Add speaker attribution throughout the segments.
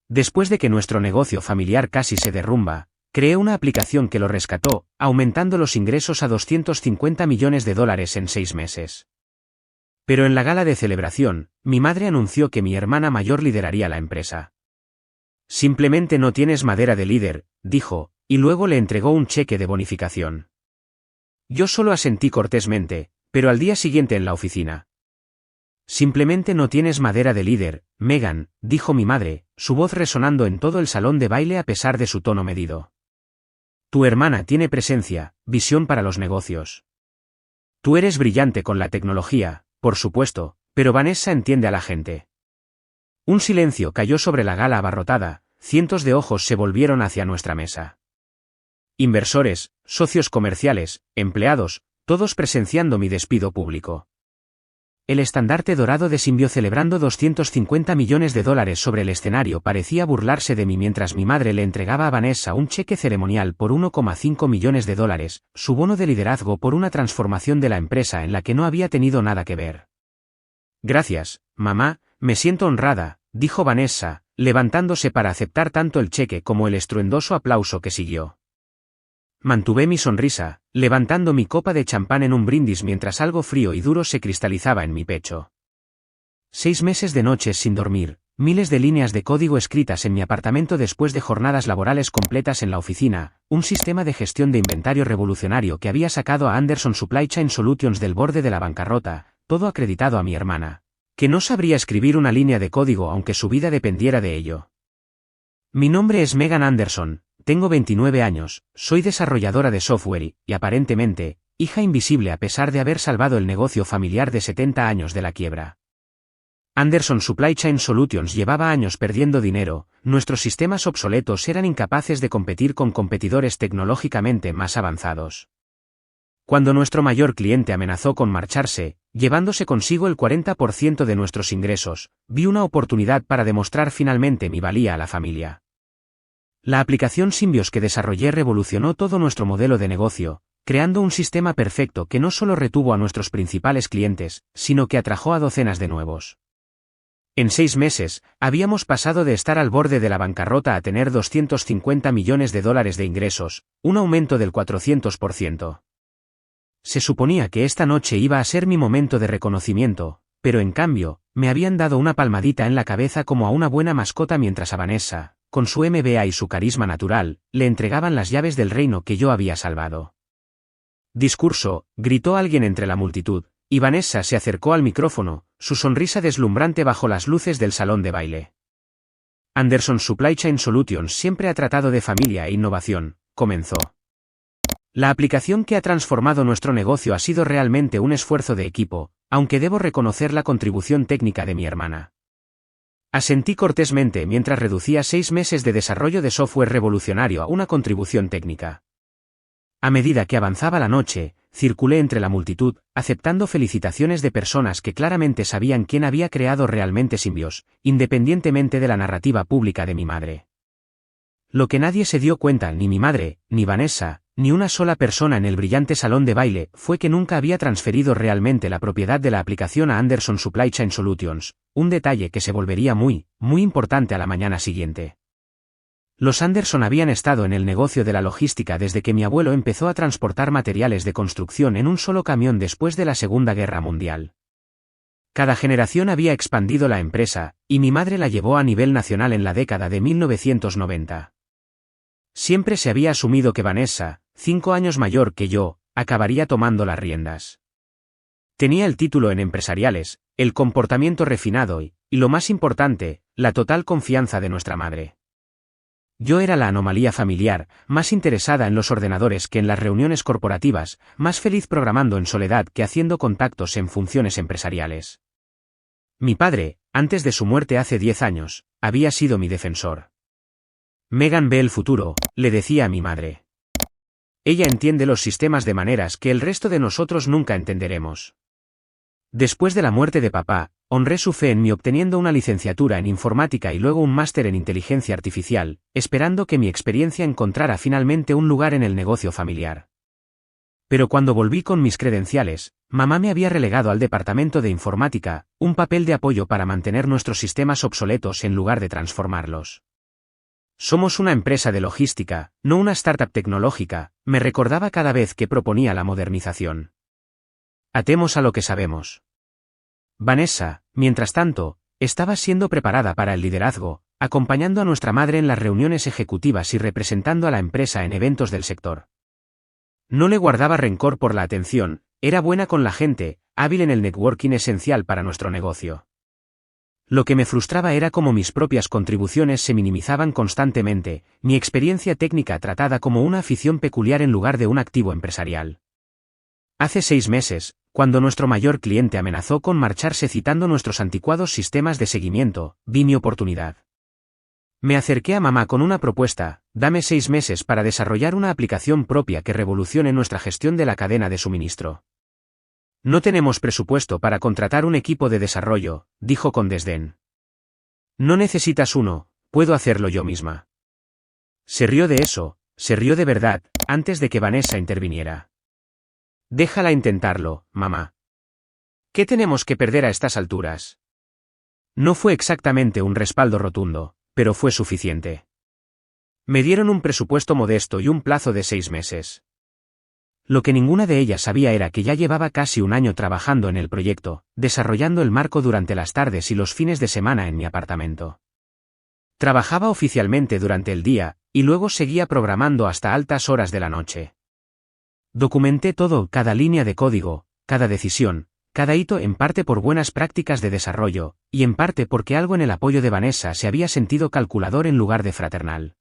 Speaker 1: Después de que nuestro negocio familiar casi se derrumba, creé una aplicación que lo rescató, aumentando los ingresos a $250 millones en 6 meses. Pero en la gala de celebración, mi madre anunció que mi hermana mayor lideraría la empresa. Simplemente no tienes madera de líder, dijo, y luego le entregó un cheque de bonificación. Yo solo asentí cortésmente, pero al día siguiente en la oficina. Simplemente no tienes madera de líder, Megan, dijo mi madre, su voz resonando en todo el salón de baile a pesar de su tono medido. Tu hermana tiene presencia, visión para los negocios. Tú eres brillante con la tecnología, por supuesto, pero Vanessa entiende a la gente. Un silencio cayó sobre la gala abarrotada, cientos de ojos se volvieron hacia nuestra mesa. Inversores, socios comerciales, empleados, todos presenciando mi despido público. El estandarte dorado de Symbio celebrando $250 millones sobre el escenario parecía burlarse de mí mientras mi madre le entregaba a Vanessa un cheque ceremonial por $1,5 millones, su bono de liderazgo por una transformación de la empresa en la que no había tenido nada que ver. Gracias, mamá, me siento honrada, dijo Vanessa, levantándose para aceptar tanto el cheque como el estruendoso aplauso que siguió. Mantuve mi sonrisa, levantando mi copa de champán en un brindis mientras algo frío y duro se cristalizaba en mi pecho. 6 meses de noches sin dormir, miles de líneas de código escritas en mi apartamento después de jornadas laborales completas en la oficina, un sistema de gestión de inventario revolucionario que había sacado a Anderson Supply Chain Solutions del borde de la bancarrota, todo acreditado a mi hermana, que no sabría escribir una línea de código aunque su vida dependiera de ello. Mi nombre es Megan Anderson. Tengo 29 años, soy desarrolladora de software y, aparentemente, hija invisible a pesar de haber salvado el negocio familiar de 70 años de la quiebra. Anderson Supply Chain Solutions llevaba años perdiendo dinero, nuestros sistemas obsoletos eran incapaces de competir con competidores tecnológicamente más avanzados. Cuando nuestro mayor cliente amenazó con marcharse, llevándose consigo el 40% de nuestros ingresos, vi una oportunidad para demostrar finalmente mi valía a la familia. La aplicación Symbios que desarrollé revolucionó todo nuestro modelo de negocio, creando un sistema perfecto que no solo retuvo a nuestros principales clientes, sino que atrajo a docenas de nuevos. En 6 meses, habíamos pasado de estar al borde de la bancarrota a tener $250 millones de ingresos, un aumento del 400%. Se suponía que esta noche iba a ser mi momento de reconocimiento, pero en cambio, me habían dado una palmadita en la cabeza como a una buena mascota mientras a Vanessa, con su MBA y su carisma natural, le entregaban las llaves del reino que yo había salvado. Discurso, gritó alguien entre la multitud, y Vanessa se acercó al micrófono, su sonrisa deslumbrante bajo las luces del salón de baile. Anderson Supply Chain Solutions siempre ha tratado de familia e innovación, comenzó. La aplicación que ha transformado nuestro negocio ha sido realmente un esfuerzo de equipo, aunque debo reconocer la contribución técnica de mi hermana. Asentí cortésmente mientras reducía 6 meses de desarrollo de software revolucionario a una contribución técnica. A medida que avanzaba la noche, circulé entre la multitud, aceptando felicitaciones de personas que claramente sabían quién había creado realmente Symbios, independientemente de la narrativa pública de mi madre. Lo que nadie se dio cuenta, ni mi madre, ni Vanessa, ni una sola persona en el brillante salón de baile, fue que nunca había transferido realmente la propiedad de la aplicación a Anderson Supply Chain Solutions, un detalle que se volvería muy importante a la mañana siguiente. Los Anderson habían estado en el negocio de la logística desde que mi abuelo empezó a transportar materiales de construcción en un solo camión después de la Segunda Guerra Mundial. Cada generación había expandido la empresa, y mi madre la llevó a nivel nacional en la década de 1990. Siempre se había asumido que Vanessa, 5 años mayor que yo, acabaría tomando las riendas. Tenía el título en empresariales, el comportamiento refinado y, lo más importante, la total confianza de nuestra madre. Yo era la anomalía familiar, más interesada en los ordenadores que en las reuniones corporativas, más feliz programando en soledad que haciendo contactos en funciones empresariales. Mi padre, antes de su muerte hace 10 años, había sido mi defensor. Megan ve el futuro, le decía a mi madre. Ella entiende los sistemas de maneras que el resto de nosotros nunca entenderemos. Después de la muerte de papá, honré su fe en mí obteniendo una licenciatura en informática y luego un máster en inteligencia artificial, esperando que mi experiencia encontrara finalmente un lugar en el negocio familiar. Pero cuando volví con mis credenciales, mamá me había relegado al departamento de informática, un papel de apoyo para mantener nuestros sistemas obsoletos en lugar de transformarlos. Somos una empresa de logística, no una startup tecnológica, me recordaba cada vez que proponía la modernización. Atemos a lo que sabemos. Vanessa, mientras tanto, estaba siendo preparada para el liderazgo, acompañando a nuestra madre en las reuniones ejecutivas y representando a la empresa en eventos del sector. No le guardaba rencor por la atención, era buena con la gente, hábil en el networking esencial para nuestro negocio. Lo que me frustraba era cómo mis propias contribuciones se minimizaban constantemente, mi experiencia técnica tratada como una afición peculiar en lugar de un activo empresarial. Hace 6 meses, cuando nuestro mayor cliente amenazó con marcharse citando nuestros anticuados sistemas de seguimiento, vi mi oportunidad. Me acerqué a mamá con una propuesta: dame 6 meses para desarrollar una aplicación propia que revolucione nuestra gestión de la cadena de suministro. No tenemos presupuesto para contratar un equipo de desarrollo, dijo con desdén. No necesitas uno, puedo hacerlo yo misma. Se rió de eso, se rió de verdad, antes de que Vanessa interviniera. Déjala intentarlo, mamá. ¿Qué tenemos que perder a estas alturas? No fue exactamente un respaldo rotundo, pero fue suficiente. Me dieron un presupuesto modesto y un plazo de 6 meses. Lo que ninguna de ellas sabía era que ya llevaba casi un año trabajando en el proyecto, desarrollando el marco durante las tardes y los fines de semana en mi apartamento. Trabajaba oficialmente durante el día, y luego seguía programando hasta altas horas de la noche. Documenté todo, cada línea de código, cada decisión, cada hito, en parte por buenas prácticas de desarrollo, y en parte porque algo en el apoyo de Vanessa se había sentido calculador en lugar de fraternal.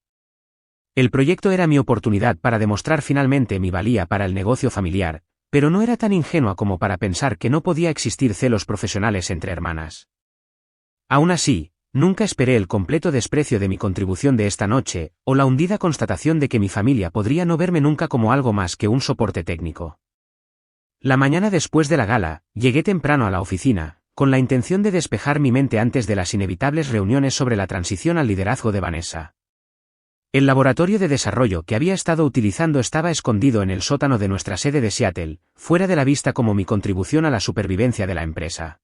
Speaker 1: El proyecto era mi oportunidad para demostrar finalmente mi valía para el negocio familiar, pero no era tan ingenua como para pensar que no podía existir celos profesionales entre hermanas. Aún así, nunca esperé el completo desprecio de mi contribución de esta noche, o la hundida constatación de que mi familia podría no verme nunca como algo más que un soporte técnico. La mañana después de la gala, llegué temprano a la oficina, con la intención de despejar mi mente antes de las inevitables reuniones sobre la transición al liderazgo de Vanessa. El laboratorio de desarrollo que había estado utilizando estaba escondido en el sótano de nuestra sede de Seattle, fuera de la vista como mi contribución a la supervivencia de la empresa.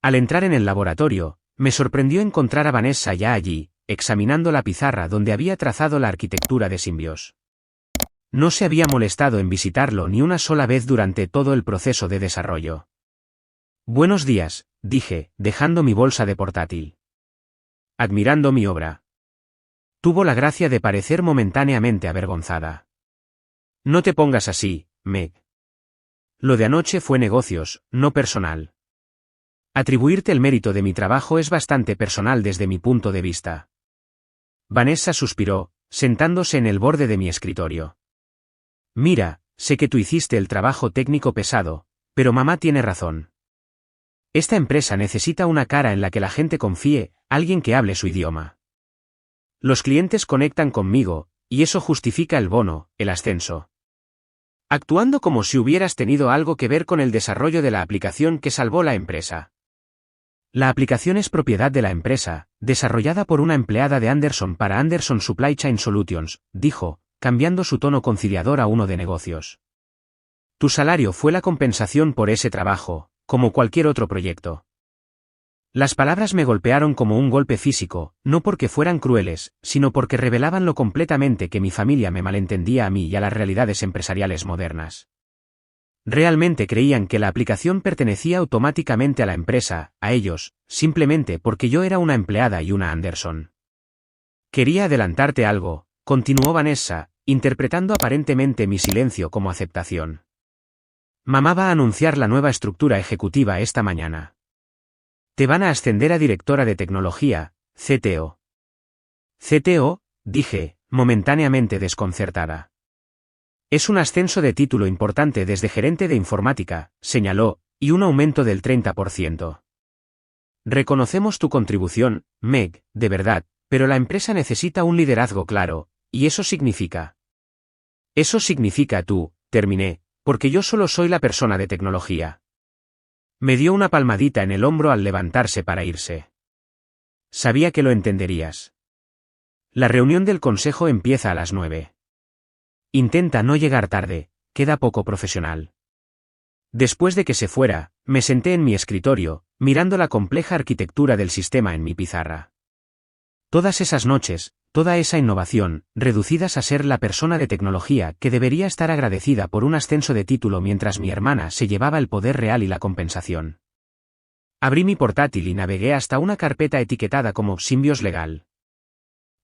Speaker 1: Al entrar en el laboratorio, me sorprendió encontrar a Vanessa ya allí, examinando la pizarra donde había trazado la arquitectura de Symbios. No se había molestado en visitarlo ni una sola vez durante todo el proceso de desarrollo. Buenos días, dije, dejando mi bolsa de portátil. Admirando mi obra. Tuvo la gracia de parecer momentáneamente avergonzada. No te pongas así, Meg. Lo de anoche fue negocios, no personal. Atribuirte el mérito de mi trabajo es bastante personal desde mi punto de vista. Vanessa suspiró, sentándose en el borde de mi escritorio. Mira, sé que tú hiciste el trabajo técnico pesado, pero mamá tiene razón. Esta empresa necesita una cara en la que la gente confíe, alguien que hable su idioma. Los clientes conectan conmigo, y eso justifica el bono, el ascenso. Actuando como si hubieras tenido algo que ver con el desarrollo de la aplicación que salvó la empresa. La aplicación es propiedad de la empresa, desarrollada por una empleada de Anderson para Anderson Supply Chain Solutions, dijo, cambiando su tono conciliador a uno de negocios. Tu salario fue la compensación por ese trabajo, como cualquier otro proyecto. Las palabras me golpearon como un golpe físico, no porque fueran crueles, sino porque revelaban lo completamente que mi familia me malentendía a mí y a las realidades empresariales modernas. Realmente creían que la aplicación pertenecía automáticamente a la empresa, a ellos, simplemente porque yo era una empleada y una Anderson. Quería adelantarte algo, continuó Vanessa, interpretando aparentemente mi silencio como aceptación. Mamá va a anunciar la nueva estructura ejecutiva esta mañana. Te van a ascender a directora de tecnología, CTO. CTO, dije, momentáneamente desconcertada. Es un ascenso de título importante desde gerente de informática, señaló, y un aumento del 30%. Reconocemos tu contribución, Meg, de verdad, pero la empresa necesita un liderazgo claro, y eso significa. Eso significa tú, terminé, porque yo solo soy la persona de tecnología. Me dio una palmadita en el hombro al levantarse para irse. Sabía que lo entenderías. La reunión del consejo empieza a las 9. Intenta no llegar tarde, queda poco profesional. Después de que se fuera, me senté en mi escritorio, mirando la compleja arquitectura del sistema en mi pizarra. Todas esas noches, toda esa innovación, reducidas a ser la persona de tecnología que debería estar agradecida por un ascenso de título mientras mi hermana se llevaba el poder real y la compensación. Abrí mi portátil y navegué hasta una carpeta etiquetada como Symbios Legal.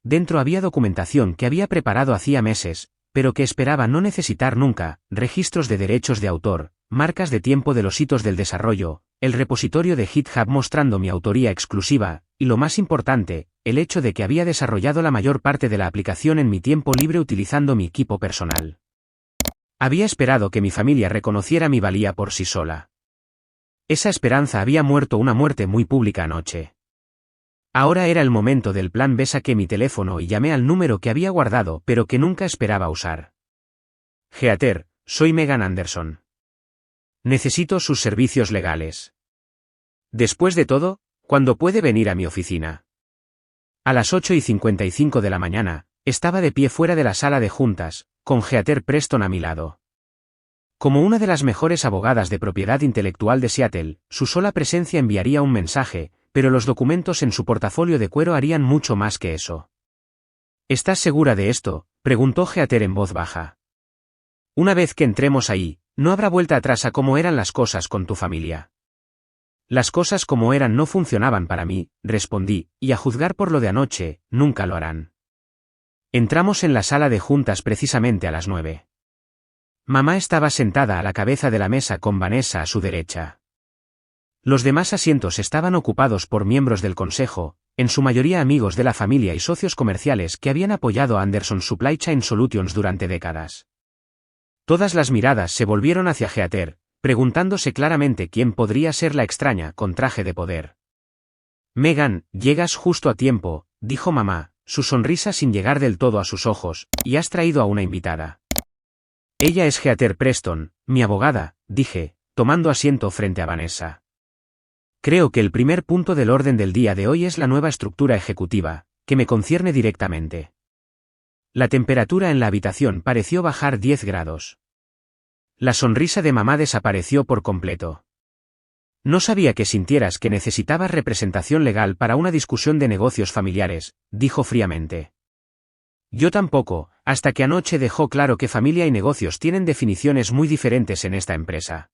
Speaker 1: Dentro había documentación que había preparado hacía meses, pero que esperaba no necesitar nunca: registros de derechos de autor, marcas de tiempo de los hitos del desarrollo, el repositorio de GitHub mostrando mi autoría exclusiva, y lo más importante, el hecho de que había desarrollado la mayor parte de la aplicación en mi tiempo libre utilizando mi equipo personal. Había esperado que mi familia reconociera mi valía por sí sola. Esa esperanza había muerto una muerte muy pública anoche. Ahora era el momento del plan B. Saqué mi teléfono y llamé al número que había guardado pero que nunca esperaba usar. Heather, soy Megan Anderson. Necesito sus servicios legales. Después de todo, ¿cuándo puede venir a mi oficina? A las 8:55 de la mañana, estaba de pie fuera de la sala de juntas, con Heather Preston a mi lado. Como una de las mejores abogadas de propiedad intelectual de Seattle, su sola presencia enviaría un mensaje, pero los documentos en su portafolio de cuero harían mucho más que eso. ¿Estás segura de esto?, preguntó Heather en voz baja. Una vez que entremos ahí, no habrá vuelta atrás a cómo eran las cosas con tu familia. Las cosas como eran no funcionaban para mí, respondí, y a juzgar por lo de anoche, nunca lo harán. Entramos en la sala de juntas precisamente a las 9. Mamá estaba sentada a la cabeza de la mesa con Vanessa a su derecha. Los demás asientos estaban ocupados por miembros del consejo, en su mayoría amigos de la familia y socios comerciales que habían apoyado a Anderson Supply Chain Solutions durante décadas. Todas las miradas se volvieron hacia Heather, preguntándose claramente quién podría ser la extraña con traje de poder. Megan, llegas justo a tiempo, dijo mamá, su sonrisa sin llegar del todo a sus ojos, y has traído a una invitada. Ella es Heather Preston, mi abogada, dije, tomando asiento frente a Vanessa. Creo que el primer punto del orden del día de hoy es la nueva estructura ejecutiva, que me concierne directamente. La temperatura en la habitación pareció bajar 10 grados. La sonrisa de mamá desapareció por completo. No sabía que sintieras que necesitabas representación legal para una discusión de negocios familiares, dijo fríamente. Yo tampoco, hasta que anoche dejó claro que familia y negocios tienen definiciones muy diferentes en esta empresa.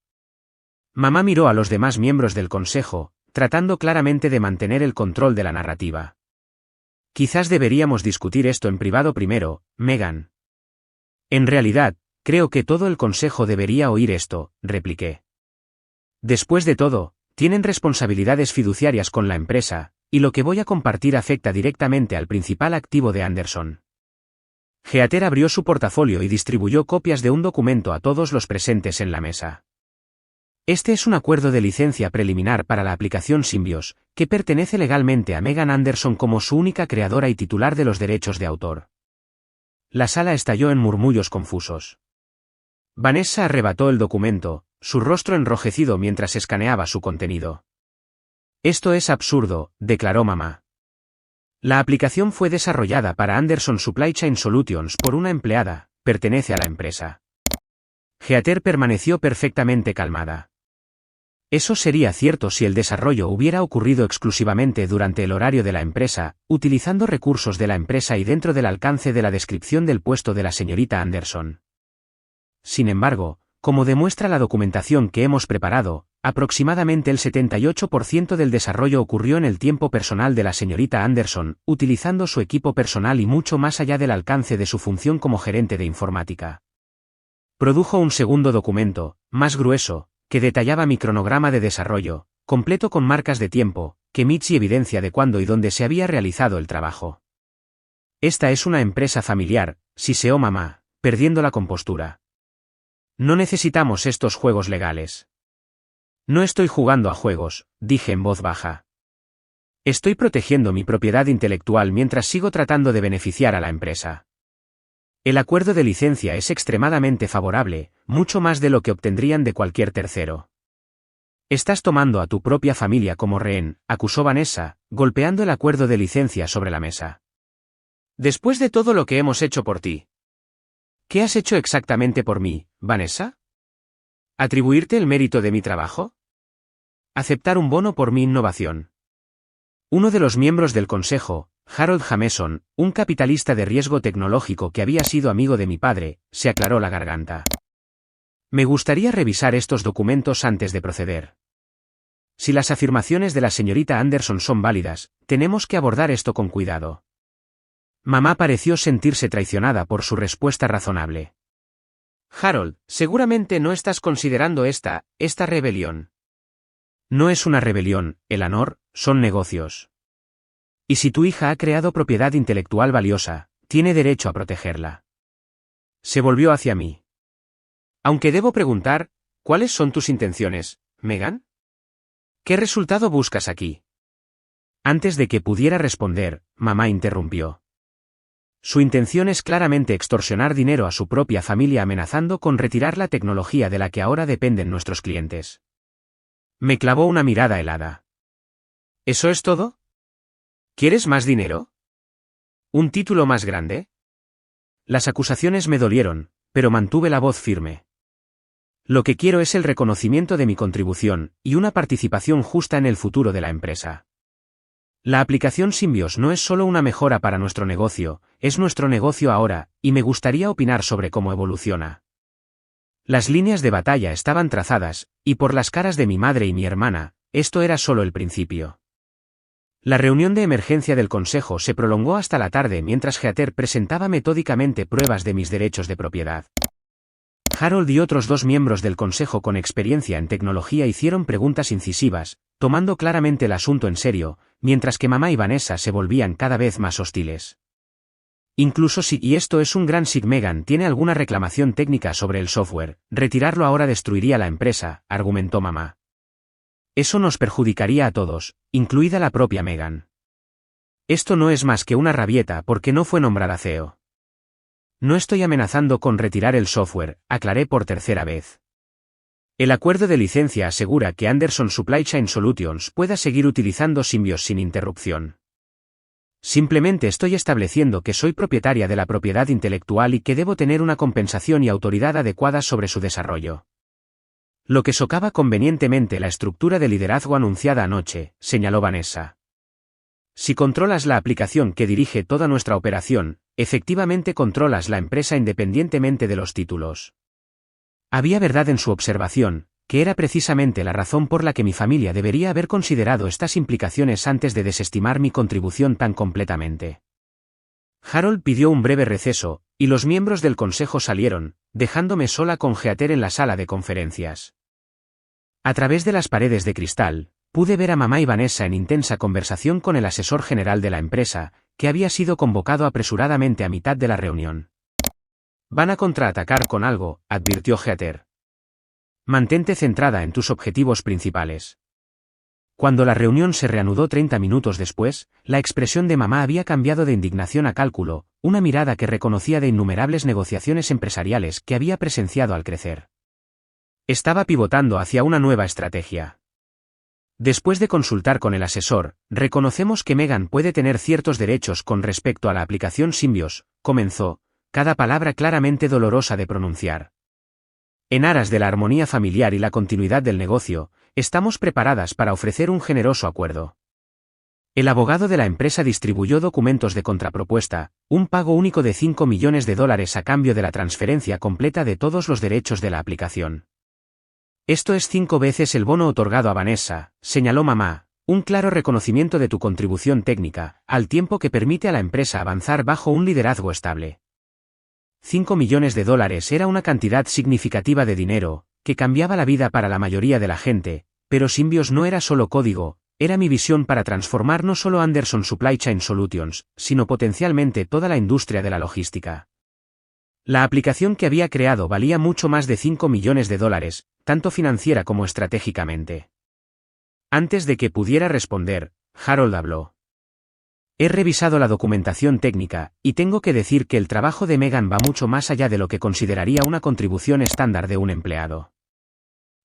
Speaker 1: Mamá miró a los demás miembros del consejo, tratando claramente de mantener el control de la narrativa. Quizás deberíamos discutir esto en privado primero, Megan. En realidad, creo que todo el consejo debería oír esto, repliqué. Después de todo, tienen responsabilidades fiduciarias con la empresa, y lo que voy a compartir afecta directamente al principal activo de Anderson. Heather abrió su portafolio y distribuyó copias de un documento a todos los presentes en la mesa. Este es un acuerdo de licencia preliminar para la aplicación Symbios, que pertenece legalmente a Megan Anderson como su única creadora y titular de los derechos de autor. La sala estalló en murmullos confusos. Vanessa arrebató el documento, su rostro enrojecido mientras escaneaba su contenido. Esto es absurdo, declaró mamá. La aplicación fue desarrollada para Anderson Supply Chain Solutions por una empleada, pertenece a la empresa. Heather permaneció perfectamente calmada. Eso sería cierto si el desarrollo hubiera ocurrido exclusivamente durante el horario de la empresa, utilizando recursos de la empresa y dentro del alcance de la descripción del puesto de la señorita Anderson. Sin embargo, como demuestra la documentación que hemos preparado, aproximadamente el 78% del desarrollo ocurrió en el tiempo personal de la señorita Anderson, utilizando su equipo personal y mucho más allá del alcance de su función como gerente de informática. Produjo un segundo documento, más grueso, que detallaba mi cronograma de desarrollo, completo con marcas de tiempo, que y evidencia de cuándo y dónde se había realizado el trabajo. Esta es una empresa familiar, siseó mamá, perdiendo la compostura. No necesitamos estos juegos legales. No estoy jugando a juegos, dije en voz baja. Estoy protegiendo mi propiedad intelectual mientras sigo tratando de beneficiar a la empresa. El acuerdo de licencia es extremadamente favorable, mucho más de lo que obtendrían de cualquier tercero. Estás tomando a tu propia familia como rehén, acusó Vanessa, golpeando el acuerdo de licencia sobre la mesa. Después de todo lo que hemos hecho por ti. ¿Qué has hecho exactamente por mí, Vanessa? ¿Atribuirte el mérito de mi trabajo? Aceptar un bono por mi innovación. Uno de los miembros del consejo, Harold Jameson, un capitalista de riesgo tecnológico que había sido amigo de mi padre, se aclaró la garganta. Me gustaría revisar estos documentos antes de proceder. Si las afirmaciones de la señorita Anderson son válidas, tenemos que abordar esto con cuidado. Mamá pareció sentirse traicionada por su respuesta razonable. Harold, seguramente no estás considerando esta rebelión. No es una rebelión, Eleanor, son negocios. Y si tu hija ha creado propiedad intelectual valiosa, tiene derecho a protegerla. Se volvió hacia mí. Aunque debo preguntar, ¿cuáles son tus intenciones, Megan? ¿Qué resultado buscas aquí? Antes de que pudiera responder, mamá interrumpió. Su intención es claramente extorsionar dinero a su propia familia amenazando con retirar la tecnología de la que ahora dependen nuestros clientes. Me clavó una mirada helada. ¿Eso es todo? ¿Quieres más dinero? ¿Un título más grande? Las acusaciones me dolieron, pero mantuve la voz firme. Lo que quiero es el reconocimiento de mi contribución, y una participación justa en el futuro de la empresa. La aplicación Symbios no es solo una mejora para nuestro negocio, es nuestro negocio ahora, y me gustaría opinar sobre cómo evoluciona. Las líneas de batalla estaban trazadas, y por las caras de mi madre y mi hermana, esto era solo el principio. La reunión de emergencia del consejo se prolongó hasta la tarde mientras Heather presentaba metódicamente pruebas de mis derechos de propiedad. Harold y otros 2 miembros del consejo con experiencia en tecnología hicieron preguntas incisivas, tomando claramente el asunto en serio, mientras que mamá y Vanessa se volvían cada vez más hostiles. Incluso si, y esto es un gran si, Megan tiene alguna reclamación técnica sobre el software, retirarlo ahora destruiría la empresa, argumentó mamá. Eso nos perjudicaría a todos, incluida la propia Megan. Esto no es más que una rabieta porque no fue nombrada CEO. No estoy amenazando con retirar el software, aclaré por tercera vez. El acuerdo de licencia asegura que Anderson Supply Chain Solutions pueda seguir utilizando Symbios sin interrupción. Simplemente estoy estableciendo que soy propietaria de la propiedad intelectual y que debo tener una compensación y autoridad adecuadas sobre su desarrollo. Lo que socava convenientemente la estructura de liderazgo anunciada anoche, señaló Vanessa. Si controlas la aplicación que dirige toda nuestra operación, efectivamente controlas la empresa independientemente de los títulos. Había verdad en su observación, que era precisamente la razón por la que mi familia debería haber considerado estas implicaciones antes de desestimar mi contribución tan completamente. Harold pidió un breve receso, y los miembros del consejo salieron, dejándome sola con Heather en la sala de conferencias. A través de las paredes de cristal, pude ver a mamá y Vanessa en intensa conversación con el asesor general de la empresa, que había sido convocado apresuradamente a mitad de la reunión. Van a contraatacar con algo, advirtió Heather. Mantente centrada en tus objetivos principales. Cuando la reunión se reanudó 30 minutos después, la expresión de mamá había cambiado de indignación a cálculo, una mirada que reconocía de innumerables negociaciones empresariales que había presenciado al crecer. Estaba pivotando hacia una nueva estrategia. Después de consultar con el asesor, reconocemos que Megan puede tener ciertos derechos con respecto a la aplicación Symbios, comenzó, cada palabra claramente dolorosa de pronunciar. En aras de la armonía familiar y la continuidad del negocio, estamos preparadas para ofrecer un generoso acuerdo. El abogado de la empresa distribuyó documentos de contrapropuesta, un pago único de $5 millones a cambio de la transferencia completa de todos los derechos de la aplicación. Esto es 5 veces el bono otorgado a Vanessa, señaló mamá, un claro reconocimiento de tu contribución técnica, al tiempo que permite a la empresa avanzar bajo un liderazgo estable. $5 millones era una cantidad significativa de dinero, que cambiaba la vida para la mayoría de la gente, pero Symbios no era solo código, era mi visión para transformar no solo Anderson Supply Chain Solutions, sino potencialmente toda la industria de la logística. La aplicación que había creado valía mucho más de $5 millones, tanto financiera como estratégicamente. Antes de que pudiera responder, Harold habló. He revisado la documentación técnica, y tengo que decir que el trabajo de Megan va mucho más allá de lo que consideraría una contribución estándar de un empleado.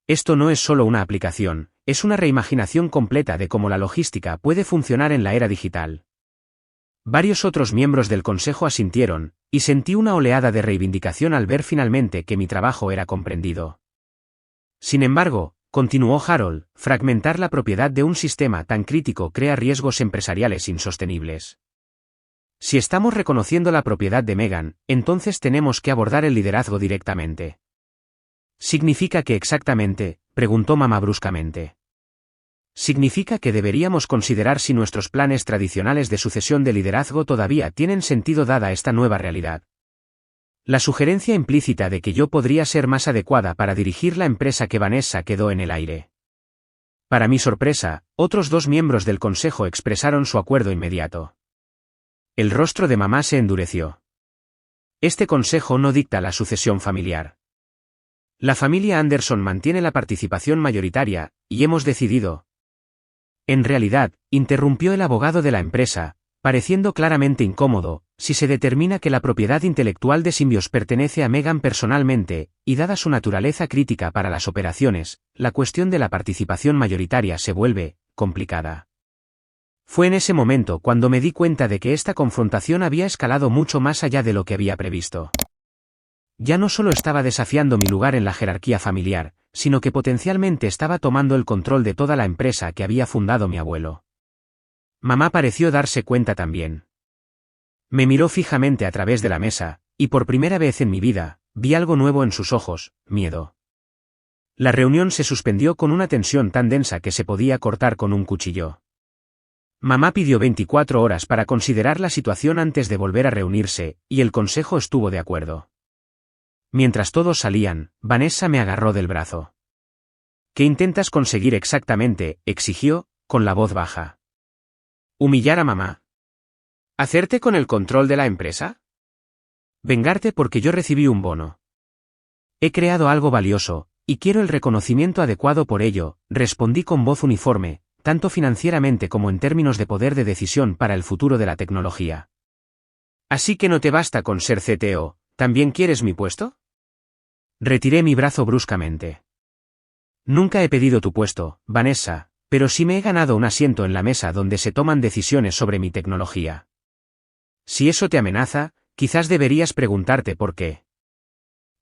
Speaker 1: Esto no es solo una aplicación, es una reimaginación completa de cómo la logística puede funcionar en la era digital. Varios otros miembros del consejo asintieron, y sentí una oleada de reivindicación al ver finalmente que mi trabajo era comprendido. Sin embargo, continuó Harold, fragmentar la propiedad de un sistema tan crítico crea riesgos empresariales insostenibles. Si estamos reconociendo la propiedad de Megan, entonces tenemos que abordar el liderazgo directamente. ¿Significa qué exactamente?, preguntó mamá bruscamente. Significa que deberíamos considerar si nuestros planes tradicionales de sucesión de liderazgo todavía tienen sentido dada esta nueva realidad. La sugerencia implícita de que yo podría ser más adecuada para dirigir la empresa que Vanessa quedó en el aire. Para mi sorpresa, otros 2 miembros del consejo expresaron su acuerdo inmediato. El rostro de mamá se endureció. Este consejo no dicta la sucesión familiar. La familia Anderson mantiene la participación mayoritaria, y hemos decidido. En realidad, interrumpió el abogado de la empresa, pareciendo claramente incómodo, si se determina que la propiedad intelectual de Symbios pertenece a Megan personalmente, y dada su naturaleza crítica para las operaciones, la cuestión de la participación mayoritaria se vuelve complicada. Fue en ese momento cuando me di cuenta de que esta confrontación había escalado mucho más allá de lo que había previsto. Ya no solo estaba desafiando mi lugar en la jerarquía familiar, sino que potencialmente estaba tomando el control de toda la empresa que había fundado mi abuelo. Mamá pareció darse cuenta también. Me miró fijamente a través de la mesa, y por primera vez en mi vida, vi algo nuevo en sus ojos, miedo. La reunión se suspendió con una tensión tan densa que se podía cortar con un cuchillo. Mamá pidió 24 horas para considerar la situación antes de volver a reunirse, y el consejo estuvo de acuerdo. Mientras todos salían, Vanessa me agarró del brazo. ¿Qué intentas conseguir exactamente?, exigió, con la voz baja. ¿Humillar a mamá? ¿Hacerte con el control de la empresa? Vengarte porque yo recibí un bono. He creado algo valioso, y quiero el reconocimiento adecuado por ello, respondí con voz uniforme, tanto financieramente como en términos de poder de decisión para el futuro de la tecnología. Así que no te basta con ser CTO, ¿también quieres mi puesto? Retiré mi brazo bruscamente. Nunca he pedido tu puesto, Vanessa, pero sí me he ganado un asiento en la mesa donde se toman decisiones sobre mi tecnología. Si eso te amenaza, quizás deberías preguntarte por qué.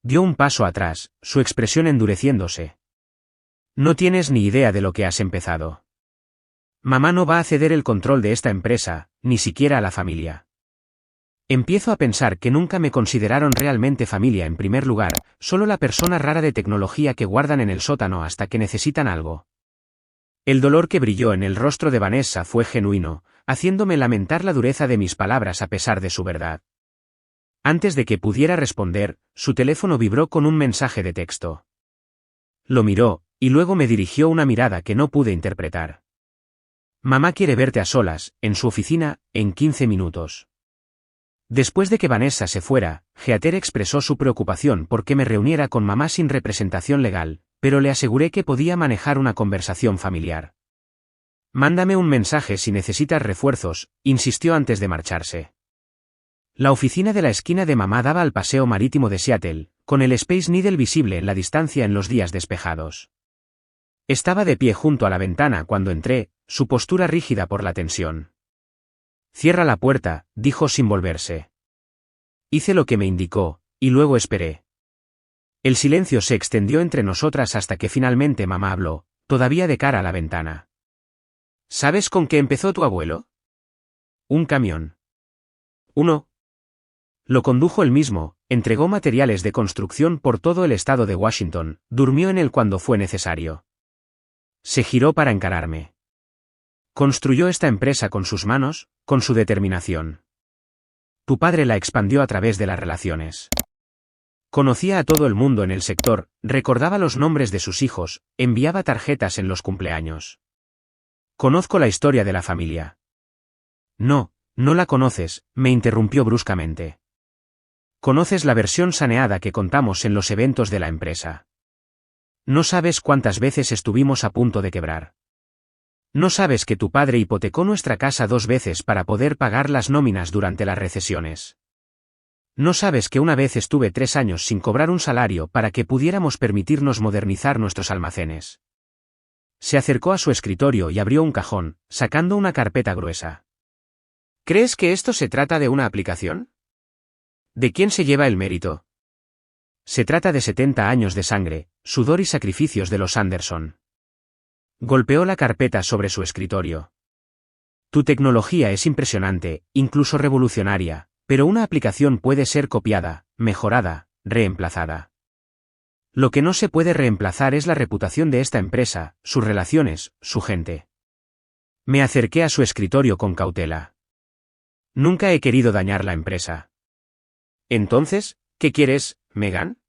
Speaker 1: Dio un paso atrás, su expresión endureciéndose. No tienes ni idea de lo que has empezado. Mamá no va a ceder el control de esta empresa, ni siquiera a la familia. Empiezo a pensar que nunca me consideraron realmente familia en primer lugar, solo la persona rara de tecnología que guardan en el sótano hasta que necesitan algo. El dolor que brilló en el rostro de Vanessa fue genuino, haciéndome lamentar la dureza de mis palabras a pesar de su verdad. Antes de que pudiera responder, su teléfono vibró con un mensaje de texto. Lo miró, y luego me dirigió una mirada que no pude interpretar. Mamá quiere verte a solas, en su oficina, en 15 minutos. Después de que Vanessa se fuera, Heather expresó su preocupación por que me reuniera con mamá sin representación legal, pero le aseguré que podía manejar una conversación familiar. Mándame un mensaje si necesitas refuerzos, insistió antes de marcharse. La oficina de la esquina de mamá daba al paseo marítimo de Seattle, con el Space Needle visible en la distancia en los días despejados. Estaba de pie junto a la ventana cuando entré, su postura rígida por la tensión. Cierra la puerta, dijo sin volverse. Hice lo que me indicó, y luego esperé. El silencio se extendió entre nosotras hasta que finalmente mamá habló, todavía de cara a la ventana. ¿Sabes con qué empezó tu abuelo? Un camión. Uno. Lo condujo él mismo, entregó materiales de construcción por todo el estado de Washington, durmió en él cuando fue necesario. Se giró para encararme. Construyó esta empresa con sus manos, con su determinación. Tu padre la expandió a través de las relaciones. Conocía a todo el mundo en el sector, recordaba los nombres de sus hijos, enviaba tarjetas en los cumpleaños. Conozco la historia de la familia. No, no la conoces, me interrumpió bruscamente. Conoces la versión saneada que contamos en los eventos de la empresa. No sabes cuántas veces estuvimos a punto de quebrar. No sabes que tu padre hipotecó nuestra casa 2 veces para poder pagar las nóminas durante las recesiones. No sabes que una vez estuve 3 años sin cobrar un salario para que pudiéramos permitirnos modernizar nuestros almacenes. Se acercó a su escritorio y abrió un cajón, sacando una carpeta gruesa. ¿Crees que esto se trata de una aplicación? ¿De quién se lleva el mérito? Se trata de 70 años de sangre, sudor y sacrificios de los Anderson. Golpeó la carpeta sobre su escritorio. Tu tecnología es impresionante, incluso revolucionaria, pero una aplicación puede ser copiada, mejorada, reemplazada. Lo que no se puede reemplazar es la reputación de esta empresa, sus relaciones, su gente. Me acerqué a su escritorio con cautela. Nunca he querido dañar la empresa. Entonces, ¿qué quieres, Megan?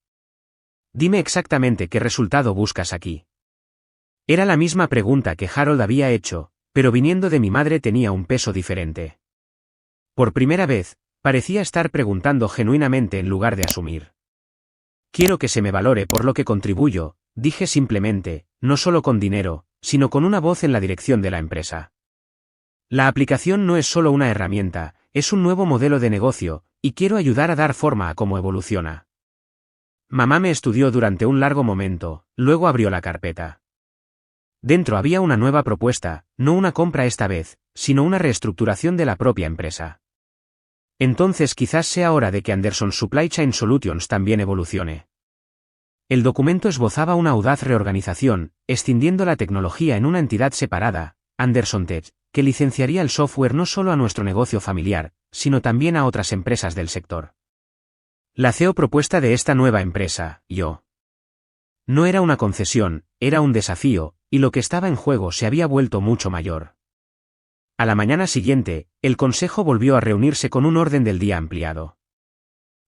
Speaker 1: Dime exactamente qué resultado buscas aquí. Era la misma pregunta que Harold había hecho, pero viniendo de mi madre tenía un peso diferente. Por primera vez, parecía estar preguntando genuinamente en lugar de asumir. Quiero que se me valore por lo que contribuyo, dije simplemente, no solo con dinero, sino con una voz en la dirección de la empresa. La aplicación no es solo una herramienta, es un nuevo modelo de negocio, y quiero ayudar a dar forma a cómo evoluciona. Mamá me estudió durante un largo momento, luego abrió la carpeta. Dentro había una nueva propuesta, no una compra esta vez, sino una reestructuración de la propia empresa. Entonces quizás sea hora de que Anderson Supply Chain Solutions también evolucione. El documento esbozaba una audaz reorganización, escindiendo la tecnología en una entidad separada, Anderson Tech, que licenciaría el software no solo a nuestro negocio familiar, sino también a otras empresas del sector. La CEO propuesta de esta nueva empresa, yo. No era una concesión, era un desafío, y lo que estaba en juego se había vuelto mucho mayor. A la mañana siguiente, el consejo volvió a reunirse con un orden del día ampliado.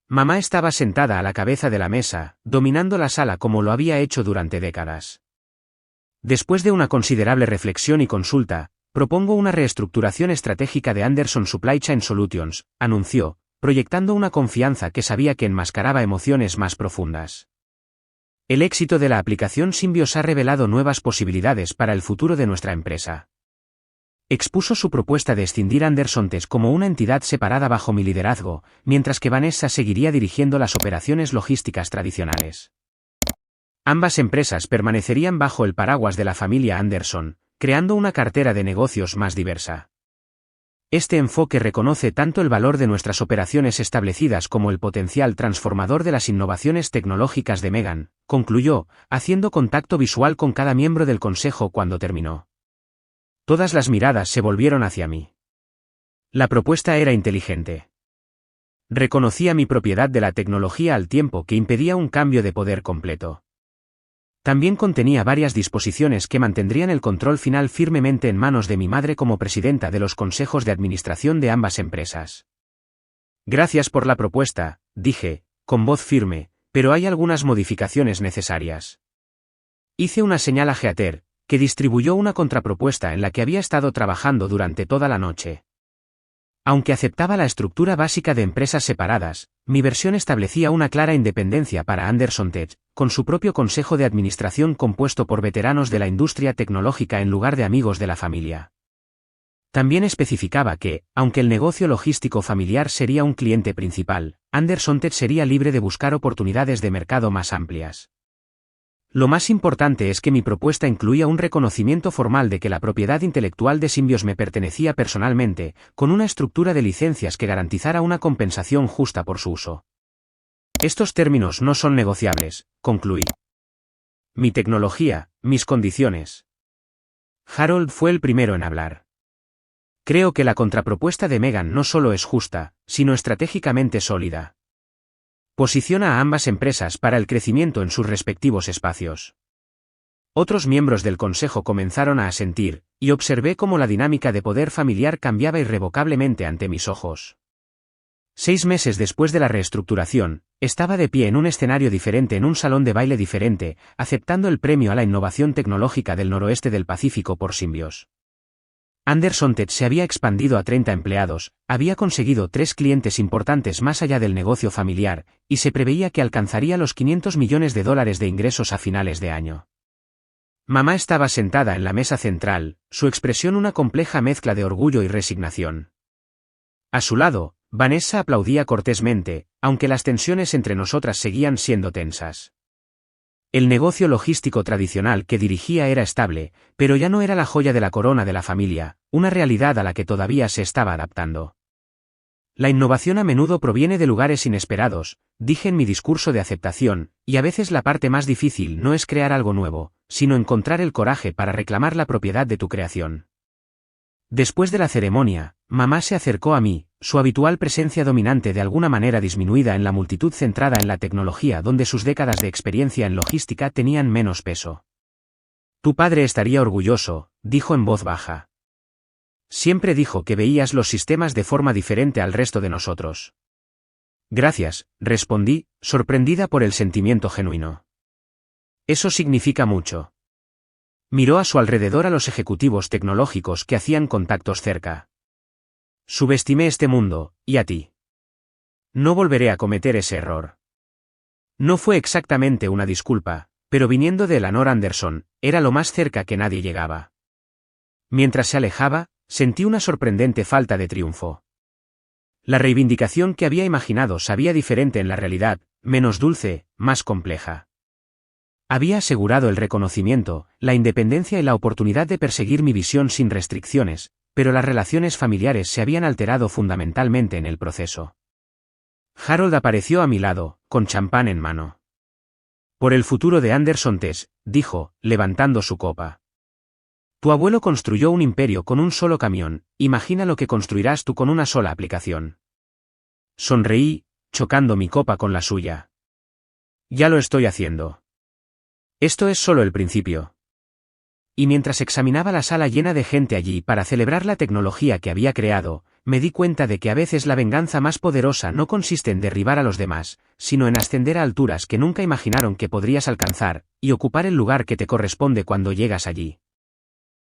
Speaker 1: Mamá estaba sentada a la cabeza de la mesa, dominando la sala como lo había hecho durante décadas. Después de una considerable reflexión y consulta, propongo una reestructuración estratégica de Anderson Supply Chain Solutions, anunció, proyectando una confianza que sabía que enmascaraba emociones más profundas. El éxito de la aplicación Symbios ha revelado nuevas posibilidades para el futuro de nuestra empresa. Expuso su propuesta de escindir Anderson Tech como una entidad separada bajo mi liderazgo, mientras que Vanessa seguiría dirigiendo las operaciones logísticas tradicionales. Ambas empresas permanecerían bajo el paraguas de la familia Anderson, creando una cartera de negocios más diversa. Este enfoque reconoce tanto el valor de nuestras operaciones establecidas como el potencial transformador de las innovaciones tecnológicas de Megan, concluyó, haciendo contacto visual con cada miembro del consejo cuando terminó. Todas las miradas se volvieron hacia mí. La propuesta era inteligente. Reconocía mi propiedad de la tecnología al tiempo que impedía un cambio de poder completo. También contenía varias disposiciones que mantendrían el control final firmemente en manos de mi madre como presidenta de los consejos de administración de ambas empresas. Gracias por la propuesta, dije, con voz firme, pero hay algunas modificaciones necesarias. Hice una señal a Heather, que distribuyó una contrapropuesta en la que había estado trabajando durante toda la noche. Aunque aceptaba la estructura básica de empresas separadas, mi versión establecía una clara independencia para Anderson Tech, con su propio consejo de administración compuesto por veteranos de la industria tecnológica en lugar de amigos de la familia. También especificaba que, aunque el negocio logístico familiar sería un cliente principal, Anderson Tech sería libre de buscar oportunidades de mercado más amplias. Lo más importante es que mi propuesta incluía un reconocimiento formal de que la propiedad intelectual de Symbios me pertenecía personalmente, con una estructura de licencias que garantizara una compensación justa por su uso. Estos términos no son negociables, concluí. Mi tecnología, mis condiciones. Harold fue el primero en hablar. Creo que la contrapropuesta de Megan no solo es justa, sino estratégicamente sólida. Posiciona a ambas empresas para el crecimiento en sus respectivos espacios. Otros miembros del consejo comenzaron a asentir, y observé cómo la dinámica de poder familiar cambiaba irrevocablemente ante mis ojos. 6 meses después de la reestructuración, estaba de pie en un escenario diferente en un salón de baile diferente, aceptando el premio a la innovación tecnológica del noroeste del Pacífico por Symbios. Anderson Tech se había expandido a 30 empleados, había conseguido 3 clientes importantes más allá del negocio familiar, y se preveía que alcanzaría los $500 millones de ingresos a finales de año. Mamá estaba sentada en la mesa central, su expresión una compleja mezcla de orgullo y resignación. A su lado, Vanessa aplaudía cortésmente, aunque las tensiones entre nosotras seguían siendo tensas. El negocio logístico tradicional que dirigía era estable, pero ya no era la joya de la corona de la familia, una realidad a la que todavía se estaba adaptando. La innovación a menudo proviene de lugares inesperados, dije en mi discurso de aceptación, y a veces la parte más difícil no es crear algo nuevo, sino encontrar el coraje para reclamar la propiedad de tu creación. Después de la ceremonia, mamá se acercó a mí, su habitual presencia dominante de alguna manera disminuida en la multitud centrada en la tecnología donde sus décadas de experiencia en logística tenían menos peso. Tu padre estaría orgulloso, dijo en voz baja. Siempre dijo que veías los sistemas de forma diferente al resto de nosotros. Gracias, respondí, sorprendida por el sentimiento genuino. Eso significa mucho. Miró a su alrededor a los ejecutivos tecnológicos que hacían contactos cerca. Subestimé este mundo, y a ti. No volveré a cometer ese error. No fue exactamente una disculpa, pero viniendo de Eleanor Anderson, era lo más cerca que nadie llegaba. Mientras se alejaba, sentí una sorprendente falta de triunfo. La reivindicación que había imaginado sabía diferente en la realidad, menos dulce, más compleja. Había asegurado el reconocimiento, la independencia y la oportunidad de perseguir mi visión sin restricciones, pero las relaciones familiares se habían alterado fundamentalmente en el proceso. Harold apareció a mi lado, con champán en mano. Por el futuro de Anderson Test, dijo, levantando su copa. Tu abuelo construyó un imperio con un solo camión, imagina lo que construirás tú con una sola aplicación. Sonreí, chocando mi copa con la suya. Ya lo estoy haciendo. Esto es solo el principio. Y mientras examinaba la sala llena de gente allí para celebrar la tecnología que había creado, me di cuenta de que a veces la venganza más poderosa no consiste en derribar a los demás, sino en ascender a alturas que nunca imaginaron que podrías alcanzar, y ocupar el lugar que te corresponde cuando llegas allí.